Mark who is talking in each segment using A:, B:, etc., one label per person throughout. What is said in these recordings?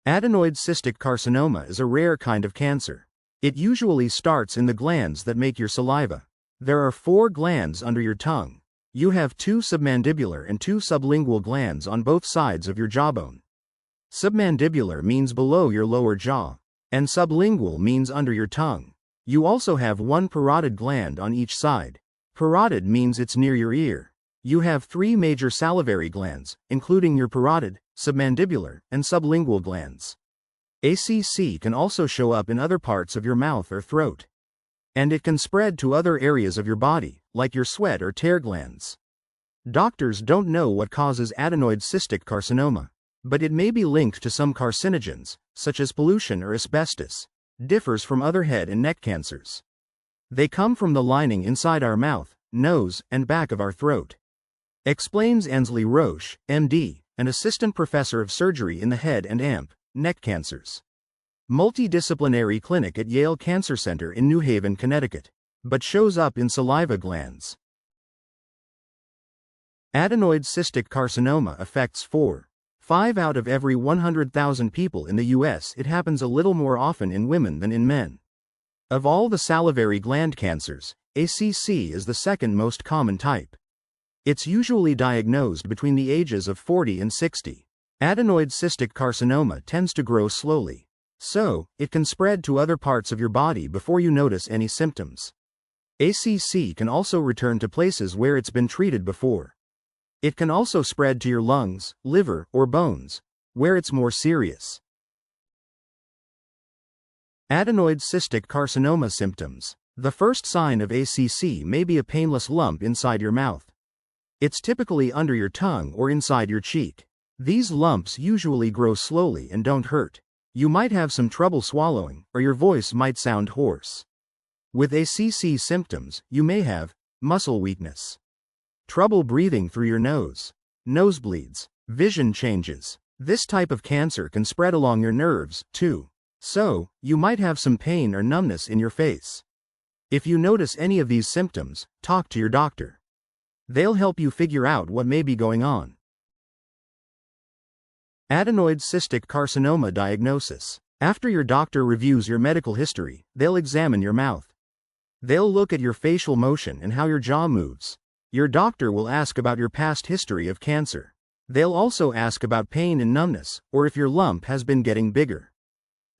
A: Adenoid cystic carcinoma is a rare kind of cancer. It usually starts in the glands that make your saliva. There are 4 glands under your tongue. You have 2 submandibular and 2 sublingual glands on both sides of your jawbone. Submandibular means below your lower jaw, and sublingual means under your tongue. You also have 1 parotid gland on each side. Parotid means it's near your ear. You have 3 major salivary glands, including your parotid, submandibular, and sublingual glands. ACC can also show up in other parts of your mouth or throat. And it can spread to other areas of your body, like your sweat or tear glands. Doctors don't know what causes adenoid cystic carcinoma, but it may be linked to some carcinogens, such as pollution or asbestos. Differs from other head and neck cancers. They come from the lining inside our mouth, nose, and back of our throat. Explains Ansley Roche, MD, an assistant professor of surgery in the head and neck cancers. Multidisciplinary clinic at Yale Cancer Center in New Haven, Connecticut, but shows up in saliva glands. Adenoid cystic carcinoma affects 5 out of every 100,000 people in the U.S. It happens a little more often in women than in men. Of all the salivary gland cancers, ACC is the second most common type. It's usually diagnosed between the ages of 40 and 60. Adenoid cystic carcinoma tends to grow slowly, so it can spread to other parts of your body before you notice any symptoms. ACC can also return to places where it's been treated before. It can also spread to your lungs, liver, or bones, where it's more serious. Adenoid cystic carcinoma symptoms. The first sign of ACC may be a painless lump inside your mouth. It's typically under your tongue or inside your cheek. These lumps usually grow slowly and don't hurt. You might have some trouble swallowing, or your voice might sound hoarse. With ACC symptoms, you may have muscle weakness, trouble breathing through your nose, nosebleeds, vision changes. This type of cancer can spread along your nerves, too. So, you might have some pain or numbness in your face. If you notice any of these symptoms, talk to your doctor. They'll help you figure out what may be going on. Adenoid cystic carcinoma diagnosis. After your doctor reviews your medical history, they'll examine your mouth. They'll look at your facial motion and how your jaw moves. Your doctor will ask about your past history of cancer. They'll also ask about pain and numbness, or if your lump has been getting bigger.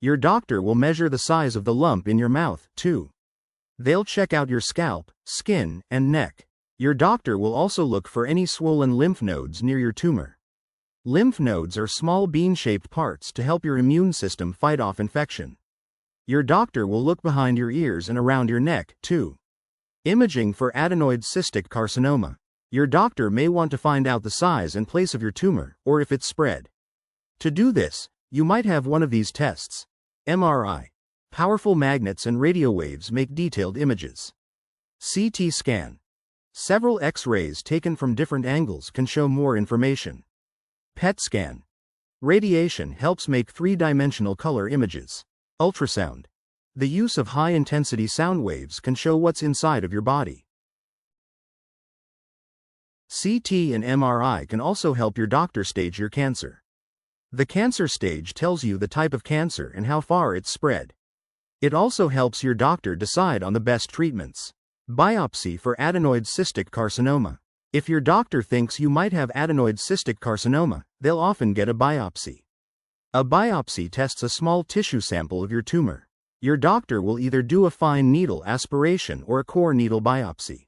A: Your doctor will measure the size of the lump in your mouth, too. They'll check out your scalp, skin, and neck. Your doctor will also look for any swollen lymph nodes near your tumor. Lymph nodes are small bean-shaped parts to help your immune system fight off infection. Your doctor will look behind your ears and around your neck, too. Imaging for adenoid cystic carcinoma. Your doctor may want to find out the size and place of your tumor, or if it's spread. To do this, you might have one of these tests. MRI. Powerful magnets and radio waves make detailed images. CT scan. Several X-rays taken from different angles can show more information. PET scan. Radiation helps make 3-dimensional color images. Ultrasound. The use of high-intensity sound waves can show what's inside of your body. CT and MRI can also help your doctor stage your cancer. The cancer stage tells you the type of cancer and how far it's spread. It also helps your doctor decide on the best treatments. Biopsy for adenoid cystic carcinoma. If your doctor thinks you might have adenoid cystic carcinoma, they'll often get a biopsy. A biopsy tests a small tissue sample of your tumor. Your doctor will either do a fine needle aspiration or a core needle biopsy.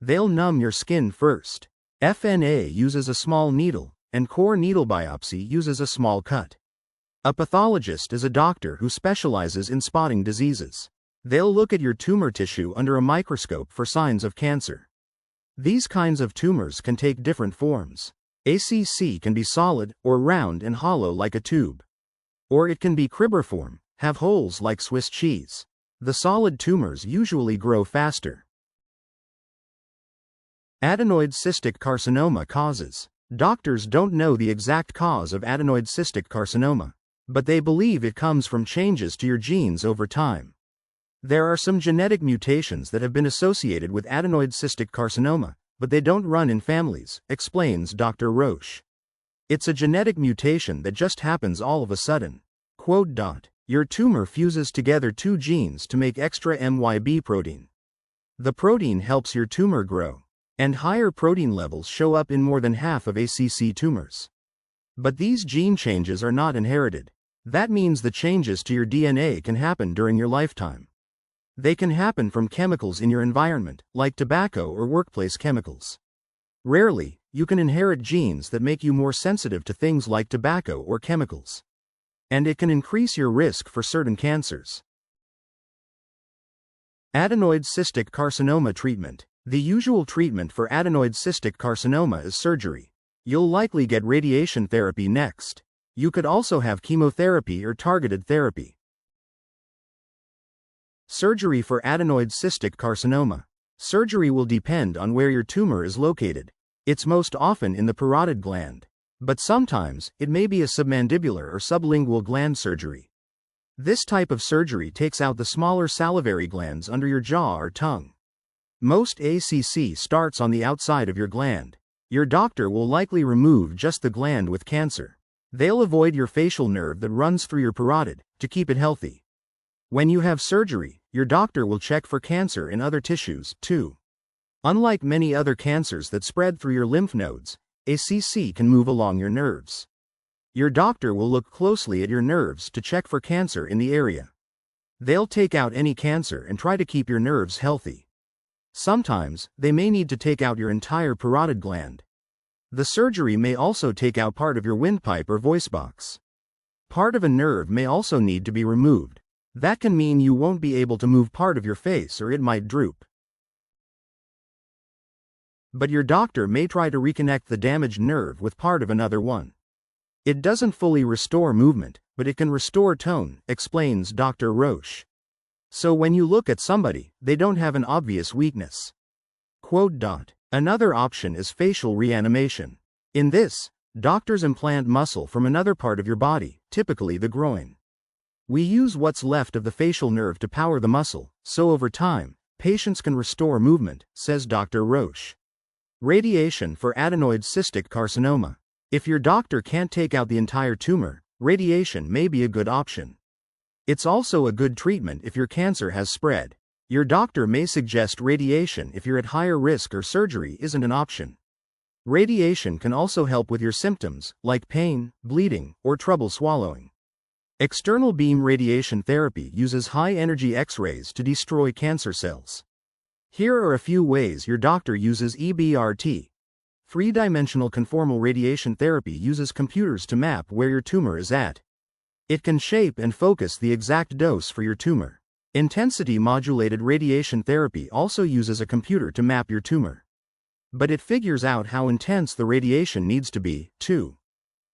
A: They'll numb your skin first. FNA uses a small needle, and core needle biopsy uses a small cut. A pathologist is a doctor who specializes in spotting diseases. They'll look at your tumor tissue under a microscope for signs of cancer. These kinds of tumors can take different forms. ACC can be solid, or round and hollow like a tube. Or it can be cribriform, have holes like Swiss cheese. The solid tumors usually grow faster. Adenoid cystic carcinoma causes. Doctors don't know the exact cause of adenoid cystic carcinoma, but they believe it comes from changes to your genes over time. There are some genetic mutations that have been associated with adenoid cystic carcinoma, but they don't run in families, explains Dr. Roche. It's a genetic mutation that just happens all of a sudden. Quote. Your tumor fuses together two genes to make extra MYB protein. The protein helps your tumor grow, and higher protein levels show up in more than half of ACC tumors. But these gene changes are not inherited. That means the changes to your DNA can happen during your lifetime. They can happen from chemicals in your environment, like tobacco or workplace chemicals. Rarely, you can inherit genes that make you more sensitive to things like tobacco or chemicals. And it can increase your risk for certain cancers. Adenoid cystic carcinoma treatment. The usual treatment for adenoid cystic carcinoma is surgery. You'll likely get radiation therapy next. You could also have chemotherapy or targeted therapy. Surgery for adenoid cystic carcinoma. Surgery will depend on where your tumor is located. It's most often in the parotid gland. But sometimes, it may be a submandibular or sublingual gland surgery. This type of surgery takes out the smaller salivary glands under your jaw or tongue. Most ACC starts on the outside of your gland. Your doctor will likely remove just the gland with cancer. They'll avoid your facial nerve that runs through your parotid, to keep it healthy. When you have surgery, your doctor will check for cancer in other tissues, too. Unlike many other cancers that spread through your lymph nodes, ACC can move along your nerves. Your doctor will look closely at your nerves to check for cancer in the area. They'll take out any cancer and try to keep your nerves healthy. Sometimes, they may need to take out your entire parotid gland. The surgery may also take out part of your windpipe or voice box. Part of a nerve may also need to be removed. That can mean you won't be able to move part of your face or it might droop. But your doctor may try to reconnect the damaged nerve with part of another one. It doesn't fully restore movement, but it can restore tone, explains Dr. Roche. So when you look at somebody, they don't have an obvious weakness. Quote. Another option is facial reanimation. In this, doctors implant muscle from another part of your body, typically the groin. We use what's left of the facial nerve to power the muscle, so over time, patients can restore movement, says Dr. Roche. Radiation for adenoid cystic carcinoma. If your doctor can't take out the entire tumor, radiation may be a good option. It's also a good treatment if your cancer has spread. Your doctor may suggest radiation if you're at higher risk or surgery isn't an option. Radiation can also help with your symptoms, like pain, bleeding, or trouble swallowing. External beam radiation therapy uses high-energy X-rays to destroy cancer cells. Here are a few ways your doctor uses EBRT. Three-dimensional conformal radiation therapy uses computers to map where your tumor is at. It can shape and focus the exact dose for your tumor. Intensity-modulated radiation therapy also uses a computer to map your tumor. But it figures out how intense the radiation needs to be, too.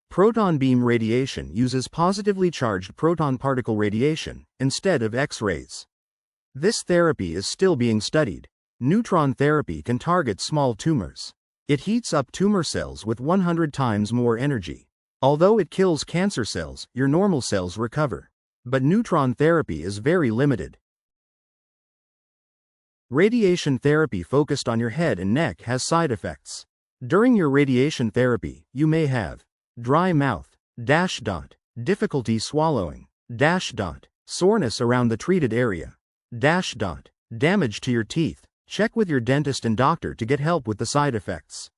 A: Proton beam radiation uses positively charged proton particle radiation, instead of X-rays. This therapy is still being studied. Neutron therapy can target small tumors. It heats up tumor cells with 100 times more energy. Although it kills cancer cells, your normal cells recover. But neutron therapy is very limited. Radiation therapy focused on your head and neck has side effects. During your radiation therapy, you may have dry mouth, difficulty swallowing, soreness around the treated area, damage to your teeth. Check with your dentist and doctor to get help with the side effects.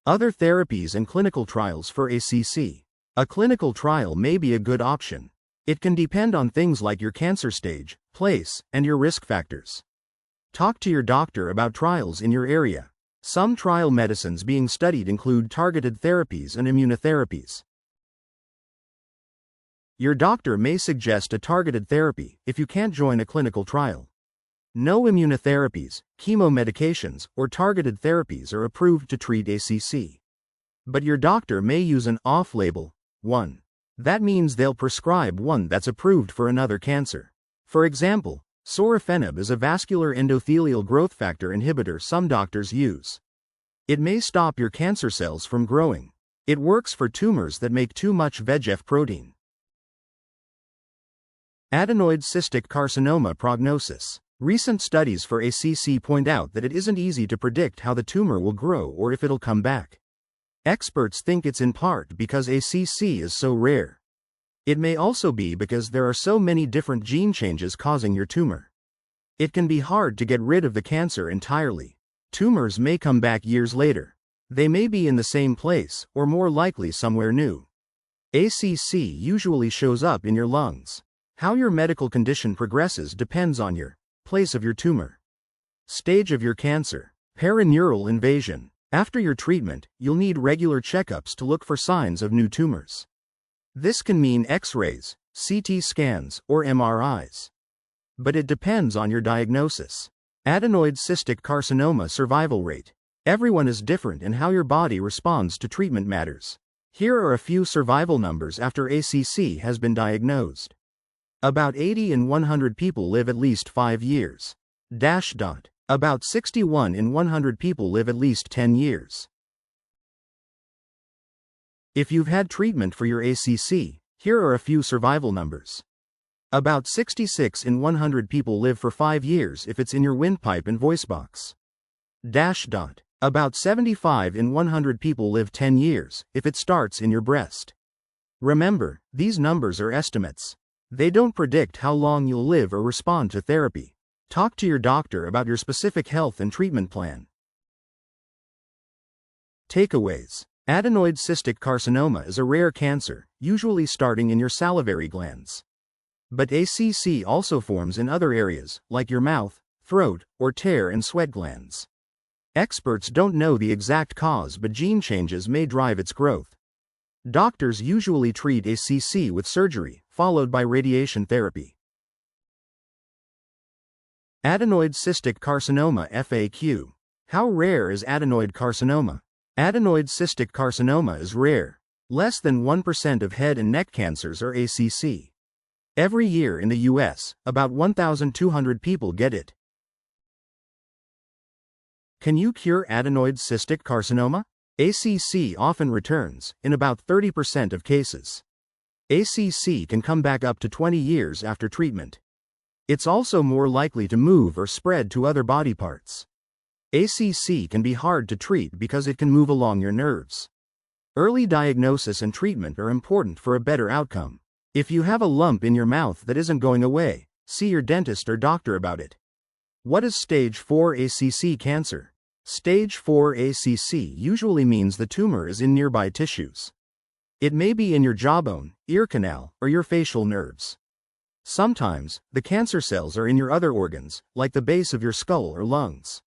A: Other therapies and clinical trials for ACC. A clinical trial may be a good option. It can depend on things like your cancer stage, place, and your risk factors. Talk to your doctor about trials in your area. Some trial medicines being studied include targeted therapies and immunotherapies. Your doctor may suggest a targeted therapy if you can't join a clinical trial. No immunotherapies, chemomedications, or targeted therapies are approved to treat ACC. But your doctor may use an off-label one. That means they'll prescribe one that's approved for another cancer. For example, sorafenib is a vascular endothelial growth factor inhibitor some doctors use. It may stop your cancer cells from growing. It works for tumors that make too much VEGF protein. Adenoid cystic carcinoma prognosis. Recent studies for ACC point out that it isn't easy to predict how the tumor will grow or if it'll come back. Experts think it's in part because ACC is so rare. It may also be because there are so many different gene changes causing your tumor. It can be hard to get rid of the cancer entirely. Tumors may come back years later. They may be in the same place, or more likely somewhere new. ACC usually shows up in your lungs. How your medical condition progresses depends on your place of your tumor, stage of your cancer, perineural invasion. After your treatment, you'll need regular checkups to look for signs of new tumors. This can mean X-rays, CT scans, or MRIs. But it depends on your diagnosis. Adenoid cystic carcinoma survival rate. Everyone is different, and how your body responds to treatment matters. Here are a few survival numbers after ACC has been diagnosed. About 80 in 100 people live at least 5 years. About 61 in 100 people live at least 10 years. If you've had treatment for your ACC, here are a few survival numbers. About 66 in 100 people live for 5 years if it's in your windpipe and voice box. About 75 in 100 people live 10 years if it starts in your breast. Remember, these numbers are estimates. They don't predict how long you'll live or respond to therapy. Talk to your doctor about your specific health and treatment plan. Takeaways. Adenoid cystic carcinoma is a rare cancer, usually starting in your salivary glands. But ACC also forms in other areas, like your mouth, throat, or tear and sweat glands. Experts don't know the exact cause, but gene changes may drive its growth. Doctors usually treat ACC with surgery, followed by radiation therapy. Adenoid cystic carcinoma FAQ. How rare is adenoid carcinoma? Adenoid cystic carcinoma is rare. Less than 1% of head and neck cancers are ACC. Every year in the US, about 1,200 people get it. Can you cure adenoid cystic carcinoma? ACC often returns, in about 30% of cases. ACC can come back up to 20 years after treatment. It's also more likely to move or spread to other body parts. ACC can be hard to treat because it can move along your nerves. Early diagnosis and treatment are important for a better outcome. If you have a lump in your mouth that isn't going away, see your dentist or doctor about it. What is stage 4 ACC cancer? Stage 4 ACC usually means the tumor is in nearby tissues. It may be in your jawbone, ear canal, or your facial nerves. Sometimes, the cancer cells are in your other organs, like the base of your skull or lungs.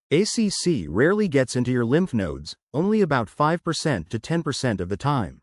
A: ACC rarely gets into your lymph nodes, only about 5% to 10% of the time.